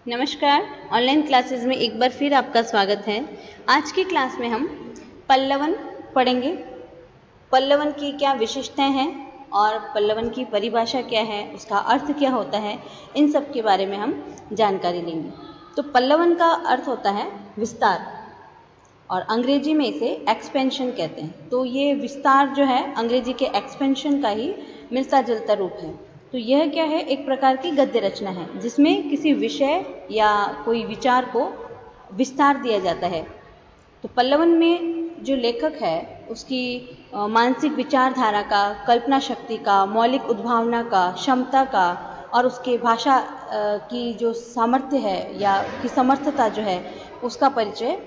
नमस्कार। Online classes में एक बार फिर आपका स्वागत है। आज की क्लास में हम पल्लवन पढ़ेंगे। पल्लवन की क्या विशेषताएं हैं और पल्लवन की परिभाषा क्या है, उसका अर्थ क्या होता है, इन सब के बारे में हम जानकारी लेंगे। तो पल्लवन का अर्थ होता है विस्तार और अंग्रेजी में इसे एक्सपेंशन कहते हैं। तो ये विस्तार जो है अंग्रेजी के एक्सपेंशन का ही मिलता जुलता रूप है। तो यह क्या है, एक प्रकार की गद्य रचना है जिसमें किसी विषय या कोई विचार को विस्तार दिया जाता है। तो पल्लवन में जो लेखक है उसकी मानसिक विचारधारा का, कल्पना शक्ति का, मौलिक उद्भावना का, क्षमता का और उसके भाषा की जो सामर्थ्य है या की समर्थता जो है उसका परिचय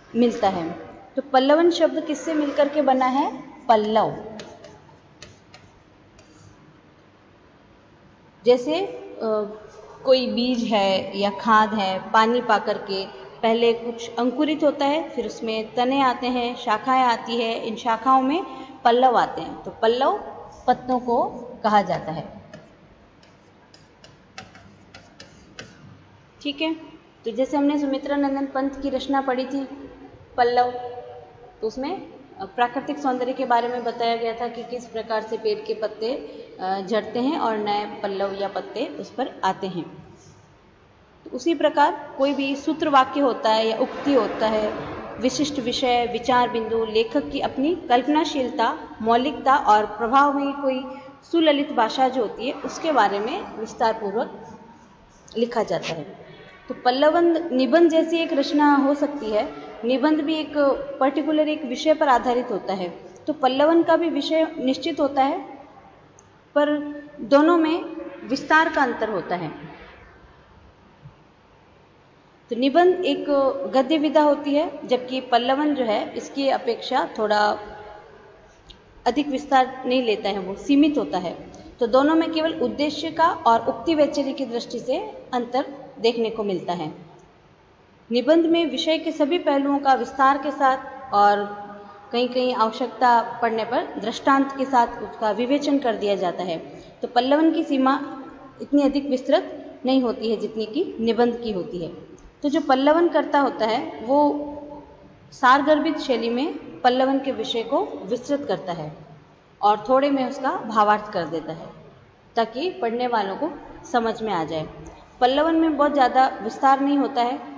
मिलता है। तो पल्लवन शब्द किससे मिलकर के बना है? पल्लव। जैसे कोई बीज है या खाद है, पानी पा करके पहले कुछ अंकुरित होता है, फिर उसमें तने आते हैं, शाखाएं आती है, इन शाखाओं में पल्लव आते हैं। तो पल्लव पत्तों को कहा जाता है। ठीक है। तो जैसे हमने सुमित्रा नंदन पंत की रचना पढ़ी थी पल्लव, तो उसमें प्राकृतिक सौंदर्य के बारे में बताया गया था कि किस प्रकार से पेड़ के पत्ते झड़ते हैं और नए पल्लव या पत्ते उस पर आते हैं। तो उसी प्रकार कोई भी सूत्र वाक्य होता है या उक्ति होता है, विशिष्ट विषय, विचार बिंदु, लेखक की अपनी कल्पनाशीलता, मौलिकता और प्रभाव में कोई सुललित भाषा जो होती है उसके बारे में विस्तार पूर्वक लिखा जाता है। तो पल्लवन निबंध जैसी एक रचना हो सकती है। निबंध भी एक पर्टिकुलर एक विषय पर आधारित होता है। तो पल्लवन का भी विषय निश्चित होता है, पर दोनों में विस्तार का अंतर होता है। तो निबंध एक गद्य विधा होती है, जबकि पल्लवन जो है इसकी अपेक्षा थोड़ा अधिक विस्तार नहीं लेता है, वो सीमित होता है। तो दोनों में केवल उद्देश्य का और उक्ति वैचित्र्य की दृष्टि से अंतर देखने को मिलता है। निबंध में विषय के सभी पहलुओं का विस्तार के साथ और कहीं कहीं आवश्यकता पड़ने पर दृष्टांत के साथ उसका विवेचन कर दिया जाता है। तो पल्लवन की सीमा इतनी अधिक विस्तृत नहीं होती है जितनी कि निबंध की होती है। तो जो पल्लवन करता होता है वो सारगर्भित शैली में पल्लवन के विषय को विस्तृत करता है और थोड़े में उसका भावार्थ कर देता है ताकि पढ़ने वालों को समझ में आ जाए। पल्लवन में बहुत ज़्यादा विस्तार नहीं होता है।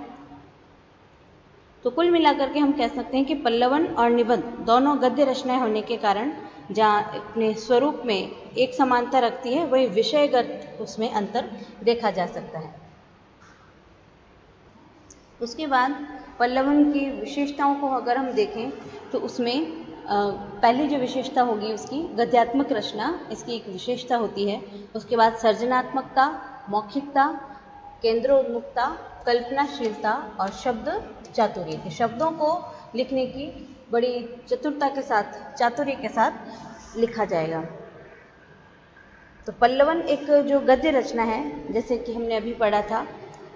तो कुल मिलाकर के हम कह सकते हैं कि पल्लवन और निबंध दोनों गद्य रचनाएं होने के कारण जहाँ अपने स्वरूप में एक समानता रखती है, वही विषयगत उसमें अंतर देखा जा सकता है। उसके बाद पल्लवन की विशेषताओं को अगर हम देखें तो उसमें पहली जो विशेषता होगी उसकी गद्यात्मक रचना, इसकी एक विशेषता होती है। उसके बाद सर्जनात्मकता, मौखिकता, केंद्रोन्मुखता, कल्पनाशीलता और शब्द चातुर्य। शब्दों को लिखने की बड़ी चतुरता के साथ, चातुर्य के साथ लिखा जाएगा। तो पल्लवन एक जो गद्य रचना है, जैसे कि हमने अभी पढ़ा था,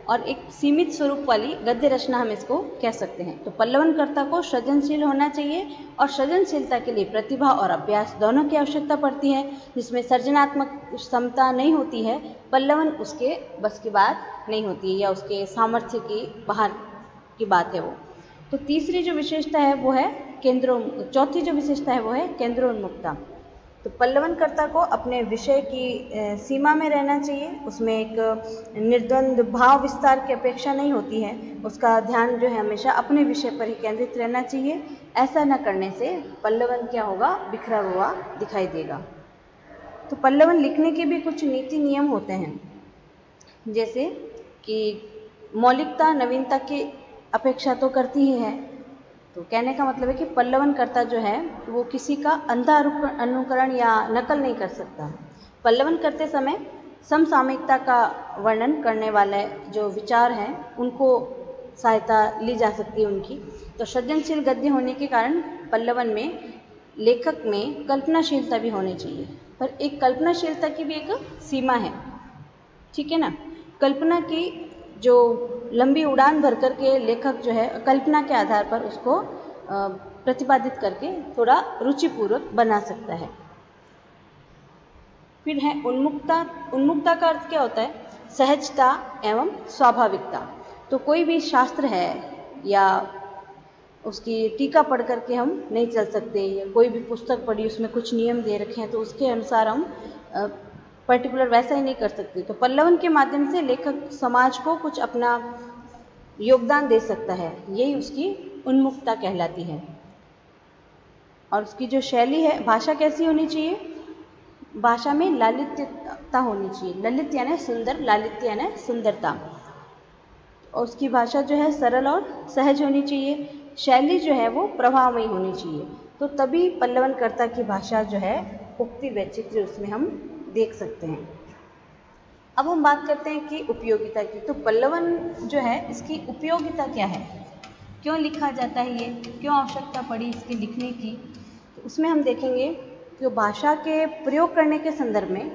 और एक सीमित स्वरूप वाली गद्य रचना हम इसको कह सकते हैं। तो पल्लवनकर्ता को सृजनशील होना चाहिए और सृजनशीलता के लिए प्रतिभा और अभ्यास दोनों की आवश्यकता पड़ती है। जिसमें सृजनात्मक क्षमता नहीं होती है, पल्लवन उसके बस की बात नहीं होती है या उसके सामर्थ्य की बाहर की बात है वो। तो तीसरी जो विशेषता है वो है चौथी जो विशेषता है वो है केंद्रोन्मुखता। तो पल्लवनकर्ता को अपने विषय की सीमा में रहना चाहिए। उसमें एक निर्द्वंद भाव विस्तार की अपेक्षा नहीं होती है। उसका ध्यान जो है हमेशा अपने विषय पर ही केंद्रित रहना चाहिए। ऐसा न करने से पल्लवन क्या होगा, बिखरा हुआ दिखाई देगा। तो पल्लवन लिखने के भी कुछ नीति नियम होते हैं, जैसे कि मौलिकता नवीनता की अपेक्षा तो करती ही है। तो कहने का मतलब है कि पल्लवनकर्ता जो है वो किसी का अंधा अनुकरण या नकल नहीं कर सकता। पल्लवन करते समय समसामयिकता का वर्णन करने वाले जो विचार हैं उनको सहायता ली जा सकती है उनकी। तो सृजनशील गद्य होने के कारण पल्लवन में लेखक में कल्पनाशीलता भी होनी चाहिए, पर एक कल्पनाशीलता की भी एक सीमा है। ठीक है ना। कल्पना की जो लंबी उड़ान भर करके लेखक जो है कल्पना के आधार पर उसको प्रतिपादित करके थोड़ा रुचिपूर्वक बना सकता है। फिर है उन्मुक्ता। उन्मुक्ता का अर्थ क्या होता है? सहजता एवं स्वाभाविकता। तो कोई भी शास्त्र है या उसकी टीका पढ़ करके हम नहीं चल सकते, या कोई भी पुस्तक पढ़ी उसमें कुछ नियम दे रखे हैं तो उसके अनुसार हम पर्टिकुलर वैसा ही नहीं कर सकते। तो पल्लवन के माध्यम से लेखक समाज को कुछ अपना योगदान दे सकता है, यही उसकी उन्मुक्ता कहलाती है। और उसकी जो शैली है, भाषा कैसी होनी चाहिए? भाषा में लालित्यता होनी चाहिए। ललित यानी सुंदर, लालित्य यानी सुंदरता। और उसकी भाषा जो है सरल और सहज होनी चाहिए। शैली जो है वो प्रभावमयी होनी चाहिए। तो तभी पल्लवनकर्ता की भाषा जो है उक्ति वैचित्र्य उसमें हम देख सकते हैं। अब हम बात करते हैं कि उपयोगिता की। तो पल्लवन जो है इसकी उपयोगिता क्या है, क्यों लिखा जाता है, ये क्यों आवश्यकता पड़ी इसके लिखने की, तो उसमें हम देखेंगे कि भाषा के प्रयोग करने के संदर्भ में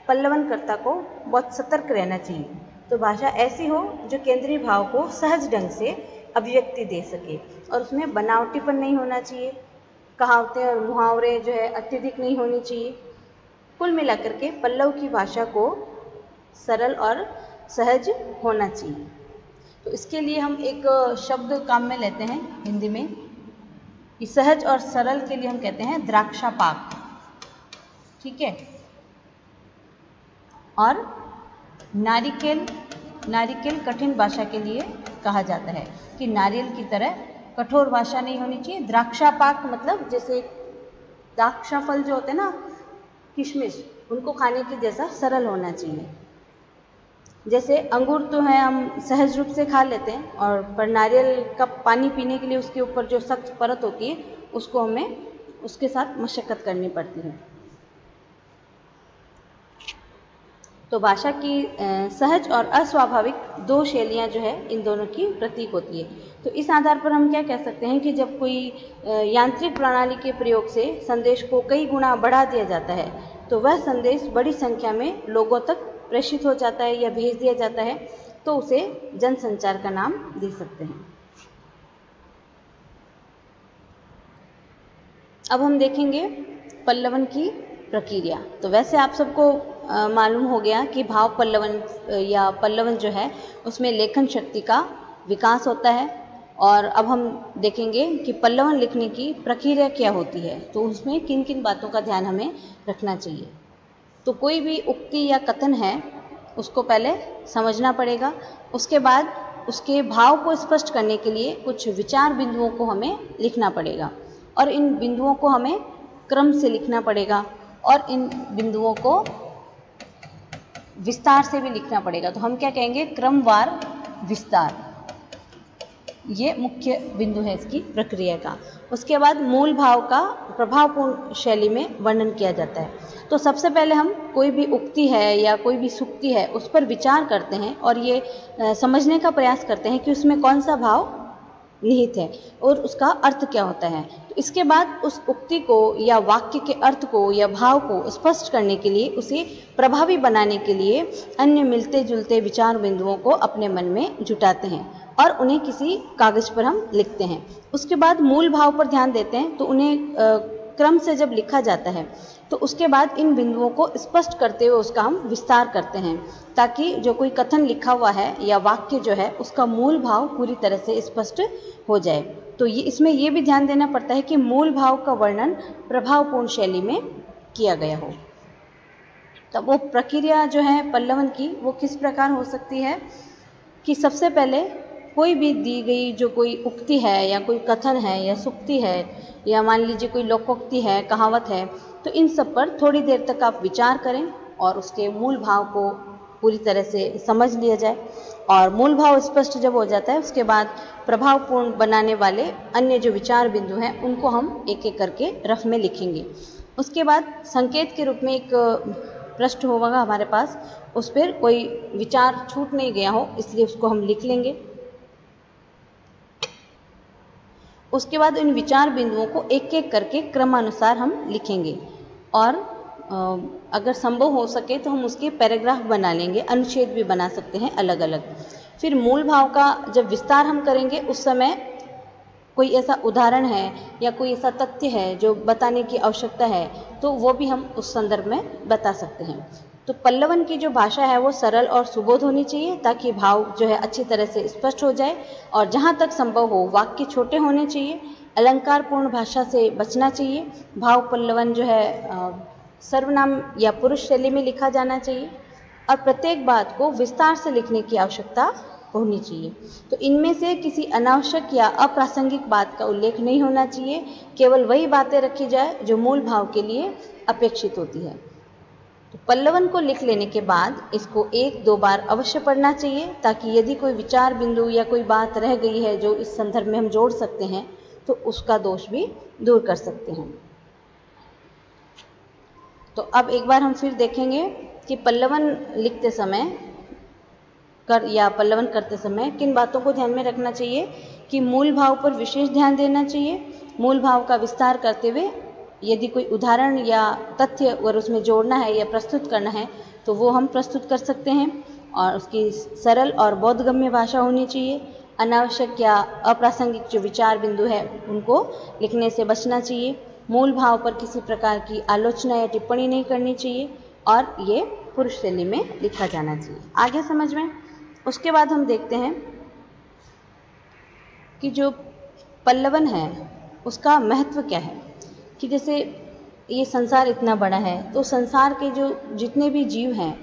पल्लवनकर्ता को बहुत सतर्क रहना चाहिए। तो भाषा ऐसी हो जो केंद्रीय भाव को सहज ढंग से अभिव्यक्ति दे सके, और उसमें बनावटीपन नहीं होना चाहिए, कहावतें और मुहावरे जो है अत्यधिक नहीं होनी चाहिए। कुल मिलाकर के पल्लव की भाषा को सरल और सहज होना चाहिए। तो इसके लिए हम एक शब्द काम में लेते हैं हिंदी में, कि सहज और सरल के लिए हम कहते हैं द्राक्षापाक, ठीक है। और नारिकेल कठिन भाषा के लिए कहा जाता है कि नारियल की तरह कठोर भाषा नहीं होनी चाहिए। द्राक्षापाक मतलब जैसे द्राक्षा फल जो होते हैं ना, किशमिश, उनको खाने की जैसा सरल होना चाहिए। जैसे अंगूर तो है हम सहज रूप से खा लेते हैं, और पर नारियल का पानी पीने के लिए उसके ऊपर जो सख्त परत होती है उसको हमें उसके साथ मशक्कत करनी पड़ती है। तो भाषा की सहज और अस्वाभाविक दो शैलियाँ जो है इन दोनों की प्रतीक होती है। तो इस आधार पर हम क्या कह सकते हैं कि जब कोई यांत्रिक प्रणाली के प्रयोग से संदेश को कई गुना बढ़ा दिया जाता है तो वह संदेश बड़ी संख्या में लोगों तक प्रेषित हो जाता है या भेज दिया जाता है, तो उसे जनसंचार का नाम दे सकते हैं। अब हम देखेंगे पल्लवन की प्रक्रिया। तो वैसे आप सबको मालूम हो गया कि भाव पल्लवन या पल्लवन जो है उसमें लेखन शक्ति का विकास होता है। और अब हम देखेंगे कि पल्लवन लिखने की प्रक्रिया क्या होती है, तो उसमें किन किन बातों का ध्यान हमें रखना चाहिए। तो कोई भी उक्ति या कथन है उसको पहले समझना पड़ेगा, उसके बाद उसके भाव को स्पष्ट करने के लिए कुछ विचार बिंदुओं को हमें लिखना पड़ेगा, और इन बिंदुओं को हमें क्रम से लिखना पड़ेगा, और इन बिंदुओं को विस्तार से भी लिखना पड़ेगा। तो हम क्या कहेंगे, क्रमवार विस्तार, ये मुख्य बिंदु है इसकी प्रक्रिया का। उसके बाद मूल भाव का प्रभावपूर्ण शैली में वर्णन किया जाता है। तो सबसे पहले हम कोई भी उक्ति है या कोई भी सूक्ति है उस पर विचार करते हैं और ये समझने का प्रयास करते हैं कि उसमें कौन सा भाव निहित है और उसका अर्थ क्या होता है। तो इसके बाद उस उक्ति को या वाक्य के अर्थ को या भाव को स्पष्ट करने के लिए, उसे प्रभावी बनाने के लिए अन्य मिलते जुलते विचार बिंदुओं को अपने मन में जुटाते हैं और उन्हें किसी कागज पर हम लिखते हैं। उसके बाद मूल भाव पर ध्यान देते हैं। तो उन्हें क्रम से जब लिखा जाता है तो उसके बाद इन बिंदुओं को स्पष्ट करते हुए उसका हम विस्तार करते हैं, ताकि जो कोई कथन लिखा हुआ है या वाक्य जो है उसका मूल भाव पूरी तरह से स्पष्ट हो जाए। तो ये इसमें ये भी ध्यान देना पड़ता है कि मूल भाव का वर्णन प्रभावपूर्ण शैली में किया गया हो। तब वो प्रक्रिया जो है पल्लवन की वो किस प्रकार हो सकती है कि सबसे पहले कोई भी दी गई जो कोई उक्ति है या कोई कथन है या सूक्ति है या मान लीजिए कोई लोकोक्ति है, कहावत है, तो इन सब पर थोड़ी देर तक आप विचार करें और उसके मूल भाव को पूरी तरह से समझ लिया जाए। और मूल भाव स्पष्ट जब हो जाता है उसके बाद प्रभावपूर्ण बनाने वाले अन्य जो विचार बिंदु हैं उनको हम एक एक करके रफ में लिखेंगे। उसके बाद संकेत के रूप में एक पृष्ठ होगा हमारे पास, उस पर कोई विचार छूट नहीं गया हो इसलिए उसको हम लिख लेंगे। उसके बाद इन विचार बिंदुओं को एक एक करके क्रमानुसार हम लिखेंगे और अगर संभव हो सके तो हम उसके पैराग्राफ बना लेंगे, अनुच्छेद भी बना सकते हैं अलग अलग। फिर मूल भाव का जब विस्तार हम करेंगे उस समय कोई ऐसा उदाहरण है या कोई ऐसा तथ्य है जो बताने की आवश्यकता है, तो वो भी हम उस संदर्भ में बता सकते हैं। तो पल्लवन की जो भाषा है वो सरल और सुबोध होनी चाहिए, ताकि भाव जो है अच्छी तरह से स्पष्ट हो जाए, और जहाँ तक संभव हो वाक्य छोटे होने चाहिए, अलंकारपूर्ण भाषा से बचना चाहिए। भाव पल्लवन जो है सर्वनाम या पुरुष शैली में लिखा जाना चाहिए, और प्रत्येक बात को विस्तार से लिखने की आवश्यकता होनी चाहिए। तो इनमें से किसी अनावश्यक या अप्रासंगिक बात का उल्लेख नहीं होना चाहिए, केवल वही बातें रखी जाए जो मूल भाव के लिए अपेक्षित होती है। तो पल्लवन को लिख लेने के बाद इसको 1-2 बार अवश्य पढ़ना चाहिए, ताकि यदि कोई विचार बिंदु या कोई बात रह गई है जो इस संदर्भ में हम जोड़ सकते हैं, तो उसका दोष भी दूर कर सकते हैं। तो अब एक बार हम फिर देखेंगे कि पल्लवन लिखते समय या पल्लवन करते समय किन बातों को ध्यान में रखना चाहिए कि मूल भाव पर विशेष ध्यान देना चाहिए। मूल भाव का विस्तार करते हुए यदि कोई उदाहरण या तथ्य अगर उसमें जोड़ना है या प्रस्तुत करना है, तो वो हम प्रस्तुत कर सकते हैं, और उसकी सरल और बोधगम्य भाषा होनी चाहिए। अनावश्यक या अप्रासंगिक जो विचार बिंदु है उनको लिखने से बचना चाहिए। मूल भाव पर किसी प्रकार की आलोचना या टिप्पणी नहीं करनी चाहिए, और ये पुरुष शैली में लिखा जाना चाहिए। आगे समझ में। उसके बाद हम देखते हैं कि जो पल्लवन है उसका महत्व क्या है। कि जैसे ये संसार इतना बड़ा है, तो संसार के जो जितने भी जीव हैं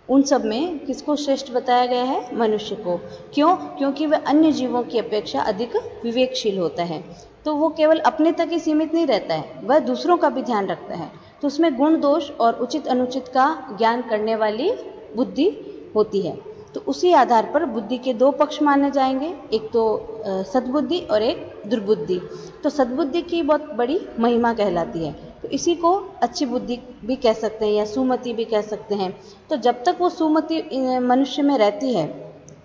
उन सब में किसको श्रेष्ठ बताया गया है? मनुष्य को। क्यों? क्योंकि वह अन्य जीवों की अपेक्षा अधिक विवेकशील होता है। तो वो केवल अपने तक ही सीमित नहीं रहता है, वह दूसरों का भी ध्यान रखता है। तो उसमें गुण दोष और उचित अनुचित का ज्ञान करने वाली बुद्धि होती है। तो उसी आधार पर बुद्धि के 2 पक्ष माने जाएंगे, एक तो सद्बुद्धि और एक दुर्बुद्धि। तो सद्बुद्धि की बहुत बड़ी महिमा कहलाती है, तो इसी को अच्छी बुद्धि भी कह सकते हैं या सुमति भी कह सकते हैं। तो जब तक वो सुमति मनुष्य में रहती है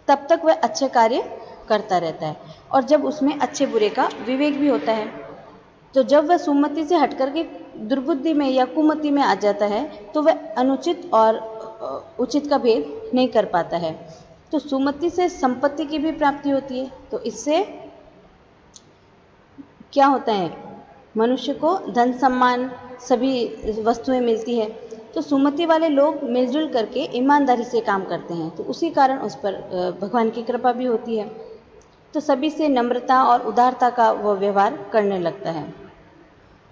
तब तक वह अच्छे कार्य करता रहता है, और जब उसमें अच्छे बुरे का विवेक भी होता है। तो जब वह सुमति से हट करके दुर्बुद्धि में या कुमति में आ जाता है, तो वह अनुचित और उचित का भेद नहीं कर पाता है। तो सुमति से संपत्ति की भी प्राप्ति होती है, तो इससे क्या होता है? मनुष्य को धन सम्मान सभी वस्तुएं मिलती है। तो सुमति वाले लोग मिलजुल करके ईमानदारी से काम करते हैं, तो उसी कारण उस पर भगवान की कृपा भी होती है। तो सभी से नम्रता और उदारता का वो व्यवहार करने लगता है।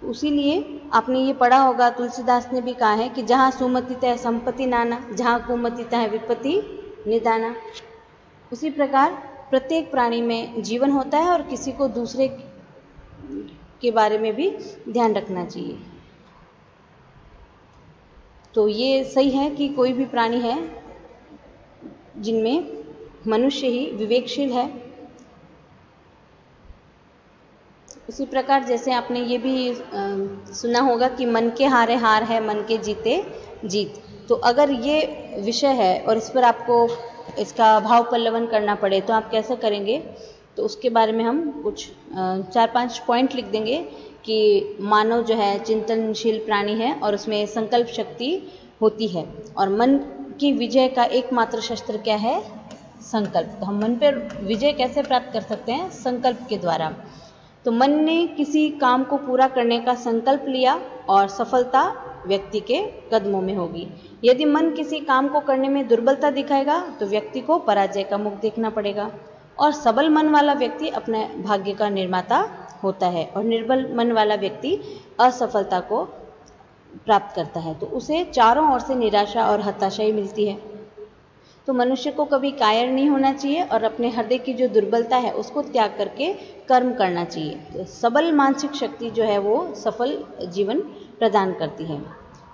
उसीलिए आपने ये पढ़ा होगा, तुलसीदास ने भी कहा है कि जहाँ सुमति तह संपत्ति नाना, जहाँ कुमति तह विपत्ति निदाना। उसी प्रकार प्रत्येक प्राणी में जीवन होता है, और किसी को दूसरे के बारे में भी ध्यान रखना चाहिए। तो ये सही है कि कोई भी प्राणी है जिनमें मनुष्य ही विवेकशील है। उसी प्रकार जैसे आपने ये भी सुना होगा कि मन के हारे हार है, मन के जीते जीत। तो अगर ये विषय है और इस पर आपको इसका भाव पल्लवन करना पड़े, तो आप कैसे करेंगे? तो उसके बारे में हम कुछ 4-5 पॉइंट लिख देंगे कि मानव जो है चिंतनशील प्राणी है, और उसमें संकल्प शक्ति होती है, और मन की विजय का एकमात्र शस्त्र क्या है? संकल्प। तो हम मन पर विजय कैसे प्राप्त कर सकते हैं? संकल्प के द्वारा। तो मन ने किसी काम को पूरा करने का संकल्प लिया और सफलता व्यक्ति के कदमों में होगी। यदि मन किसी काम को करने में दुर्बलता दिखाएगा तो व्यक्ति को पराजय का मुख देखना पड़ेगा, और सबल मन वाला व्यक्ति अपने भाग्य का निर्माता होता है, और निर्बल मन वाला व्यक्ति असफलता को प्राप्त करता है, तो उसे चारों ओर से निराशा और हताशा ही मिलती है। तो मनुष्य को कभी कायर नहीं होना चाहिए, और अपने हृदय की जो दुर्बलता है उसको त्याग करके कर्म करना चाहिए। तो सबल मानसिक शक्ति जो है वो सफल जीवन प्रदान करती है।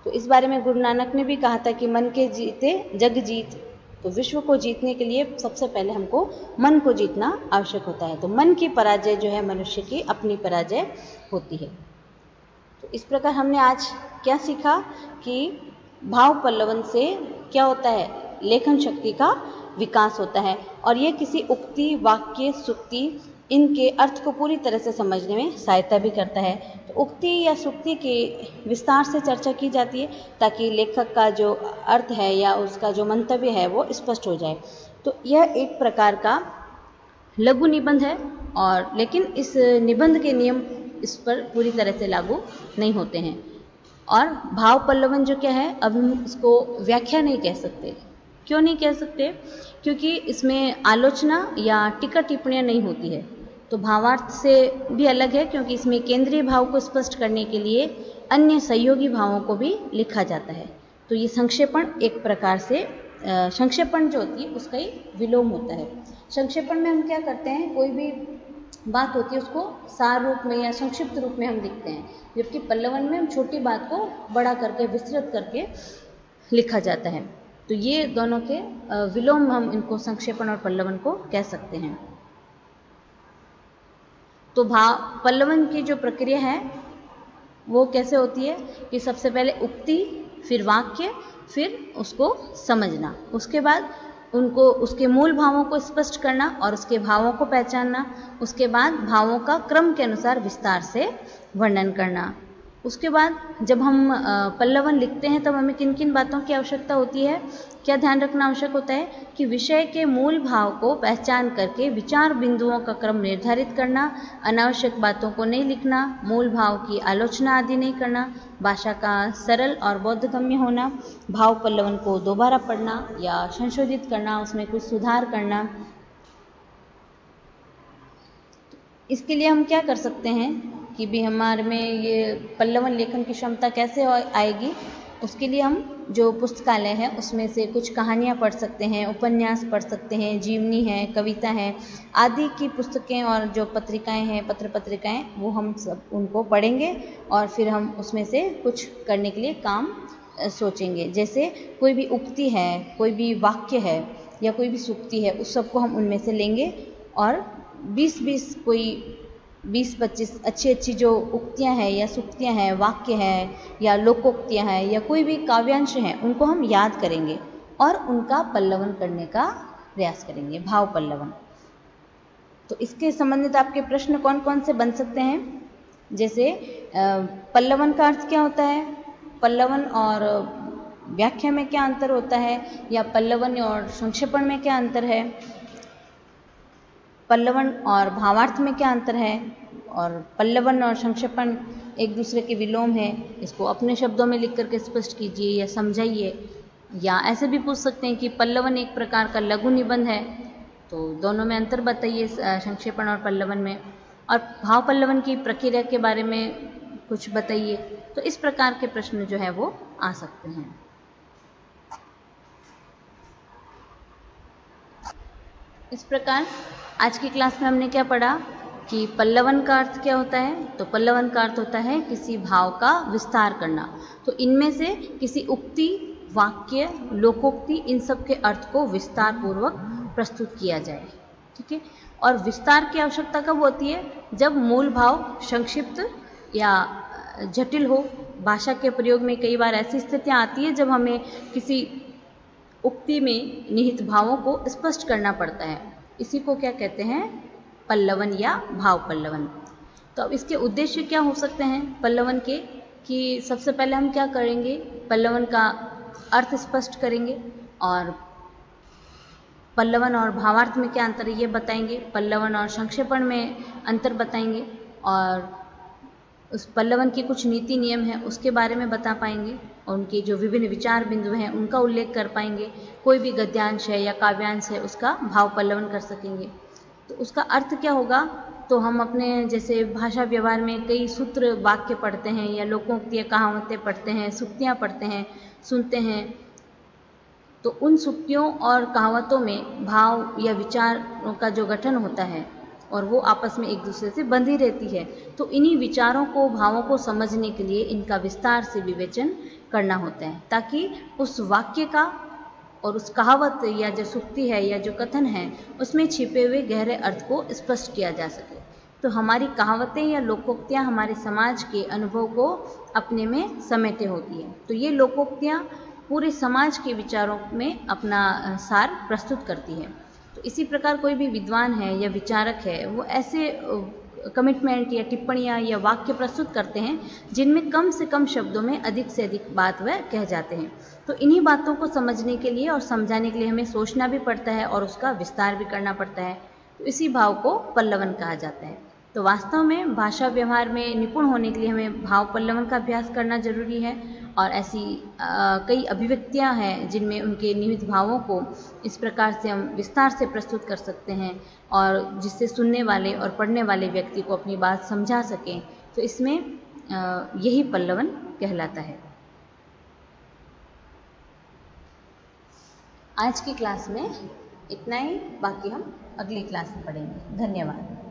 तो इस बारे में गुरु नानक ने भी कहा था कि मन के जीते जग जीत। तो विश्व को जीतने के लिए सबसे पहले हमको मन को जीतना आवश्यक होता है। तो मन की पराजय जो है मनुष्य की अपनी पराजय होती है। तो इस प्रकार हमने आज क्या सीखा कि भाव पल्लवन से क्या होता है? लेखन शक्ति का विकास होता है, और ये किसी उक्ति, वाक्य, सुक्ति इनके अर्थ को पूरी तरह से समझने में सहायता भी करता है। तो उक्ति या सुक्ति के विस्तार से चर्चा की जाती है ताकि लेखक का जो अर्थ है या उसका जो मंतव्य है वो स्पष्ट हो जाए। तो यह एक प्रकार का लघु निबंध है, और लेकिन इस निबंध के नियम इस पर पूरी तरह से लागू नहीं होते हैं। और भाव पल्लवन जो क्या है, अब हम इसको व्याख्या नहीं कह सकते। क्यों नहीं कह सकते? क्योंकि इसमें आलोचना या टीका टिप्पणियाँ नहीं होती है। तो भावार्थ से भी अलग है, क्योंकि इसमें केंद्रीय भाव को स्पष्ट करने के लिए अन्य सहयोगी भावों को भी लिखा जाता है। तो ये संक्षेपण एक प्रकार से संक्षेपण जो होती है उसका ही विलोम होता है। संक्षेपण में हम क्या करते हैं, कोई भी बात होती है उसको सार रूप में या संक्षिप्त रूप में हम लिखते हैं, जबकि पल्लवन में हम छोटी बात को बड़ा करके विस्तृत करके लिखा जाता है। तो ये दोनों के विलोम हम इनको संक्षेपण और पल्लवन को कह सकते हैं। तो पल्लवन की जो प्रक्रिया है वो कैसे होती है कि सबसे पहले उक्ति, फिर वाक्य, फिर उसको समझना, उसके बाद उनको उसके मूल भावों को स्पष्ट करना और उसके भावों को पहचानना, उसके बाद भावों का क्रम के अनुसार विस्तार से वर्णन करना। उसके बाद जब हम पल्लवन लिखते हैं तब हमें किन किन बातों की आवश्यकता होती है, क्या ध्यान रखना आवश्यक होता है कि विषय के मूल भाव को पहचान करके विचार बिंदुओं का क्रम निर्धारित करना, अनावश्यक बातों को नहीं लिखना, मूल भाव की आलोचना आदि नहीं करना, भाषा का सरल और बोधगम्य होना, भाव पल्लवन को दोबारा पढ़ना या संशोधित करना, उसमें कुछ सुधार करना। इसके लिए हम क्या कर सकते हैं कि भी हमारे में ये पल्लवन लेखन की क्षमता कैसे आएगी, उसके लिए हम जो पुस्तकालय है उसमें से कुछ कहानियाँ पढ़ सकते हैं, उपन्यास पढ़ सकते हैं, जीवनी है, कविता है आदि की पुस्तकें और जो पत्रिकाएं हैं, पत्र पत्रिकाएं, वो हम सब उनको पढ़ेंगे और फिर हम उसमें से कुछ करने के लिए काम सोचेंगे। जैसे कोई भी उक्ति है, कोई भी वाक्य है या कोई भी सूक्ति है, उस सबको हम उनमें से लेंगे और 20-20 कोई 20-25 अच्छी जो उक्तियां हैं या सूक्तियां हैं, वाक्य हैं या लोकोक्तियां हैं या कोई भी काव्यांश हैं, उनको हम याद करेंगे और उनका पल्लवन करने का प्रयास करेंगे, भाव पल्लवन। तो इसके संबंधित आपके प्रश्न कौन कौन से बन सकते हैं? जैसे पल्लवन का अर्थ क्या होता है, पल्लवन और व्याख्या में क्या अंतर होता है, या पल्लवन और संक्षेपण में क्या अंतर है, पल्लवन और भावार्थ में क्या अंतर है, और पल्लवन और संक्षेपण एक दूसरे के विलोम है, इसको अपने शब्दों में लिख करके स्पष्ट कीजिए या समझाइए। या ऐसे भी पूछ सकते हैं कि पल्लवन एक प्रकार का लघु निबंध है, तो दोनों में अंतर बताइए संक्षेपण और पल्लवन में, और भाव पल्लवन की प्रक्रिया के बारे में कुछ बताइए। तो इस प्रकार के प्रश्न जो है वो आ सकते हैं। इस प्रकार आज की क्लास में हमने क्या पढ़ा कि पल्लवन का अर्थ क्या होता है। तो पल्लवन का अर्थ होता है किसी भाव का विस्तार करना। तो इनमें से किसी उक्ति, वाक्य, लोकोक्ति, इन सब के अर्थ को विस्तार पूर्वक प्रस्तुत किया जाए। ठीक है। और विस्तार की आवश्यकता कब होती है? जब मूल भाव संक्षिप्त या जटिल हो। भाषा के प्रयोग में कई बार ऐसी स्थितियाँ आती है जब हमें किसी उक्ति में निहित भावों को स्पष्ट करना पड़ता है। इसी को क्या कहते हैं? पल्लवन या भाव पल्लवन। तो अब इसके उद्देश्य क्या हो सकते हैं पल्लवन के, कि सबसे पहले हम क्या करेंगे, पल्लवन का अर्थ स्पष्ट करेंगे और पल्लवन और भावार्थ में क्या अंतर है ये बताएंगे, पल्लवन और संक्षेपण में अंतर बताएंगे और उस पल्लवन की कुछ नीति नियम हैं उसके बारे में बता पाएंगे और उनके जो विभिन्न विचार बिंदु हैं उनका उल्लेख कर पाएंगे। कोई भी गद्यांश है या काव्यांश है उसका भाव पल्लवन कर सकेंगे। तो उसका अर्थ क्या होगा? तो हम अपने जैसे भाषा व्यवहार में कई सूत्र वाक्य पढ़ते हैं या लोकोक्तियाँ कहावतें पढ़ते हैं, सूक्तियाँ पढ़ते हैं, सुनते हैं, तो उन सूक्तियों और कहावतों में भाव या विचारों का जो गठन होता है और वो आपस में एक दूसरे से बंधी रहती है। तो इन्हीं विचारों को, भावों को समझने के लिए इनका विस्तार से विवेचन करना होता है ताकि उस वाक्य का और उस कहावत या जो सूक्ति है या जो कथन है उसमें छिपे हुए गहरे अर्थ को स्पष्ट किया जा सके। तो हमारी कहावतें या लोकोक्तियाँ हमारे समाज के अनुभव को अपने में समेटे होती है। तो ये लोकोक्तियाँ पूरे समाज के विचारों में अपना सार प्रस्तुत करती है। तो इसी प्रकार कोई भी विद्वान है या विचारक है वो ऐसे कमिटमेंट या टिप्पणियाँ या वाक्य प्रस्तुत करते हैं जिनमें कम से कम शब्दों में अधिक से अधिक बात वह कह जाते हैं। तो इन्हीं बातों को समझने के लिए और समझाने के लिए हमें सोचना भी पड़ता है और उसका विस्तार भी करना पड़ता है। तो इसी भाव को पल्लवन कहा जाता है। तो वास्तव में भाषा व्यवहार में निपुण होने के लिए हमें भाव पल्लवन का अभ्यास करना जरूरी है, और ऐसी कई अभिव्यक्तियां हैं जिनमें उनके निहित भावों को इस प्रकार से हम विस्तार से प्रस्तुत कर सकते हैं और जिससे सुनने वाले और पढ़ने वाले व्यक्ति को अपनी बात समझा सकें। तो इसमें यही पल्लवन कहलाता है। आज की क्लास में इतना ही, बाकी हम अगली क्लास में पढ़ेंगे। धन्यवाद।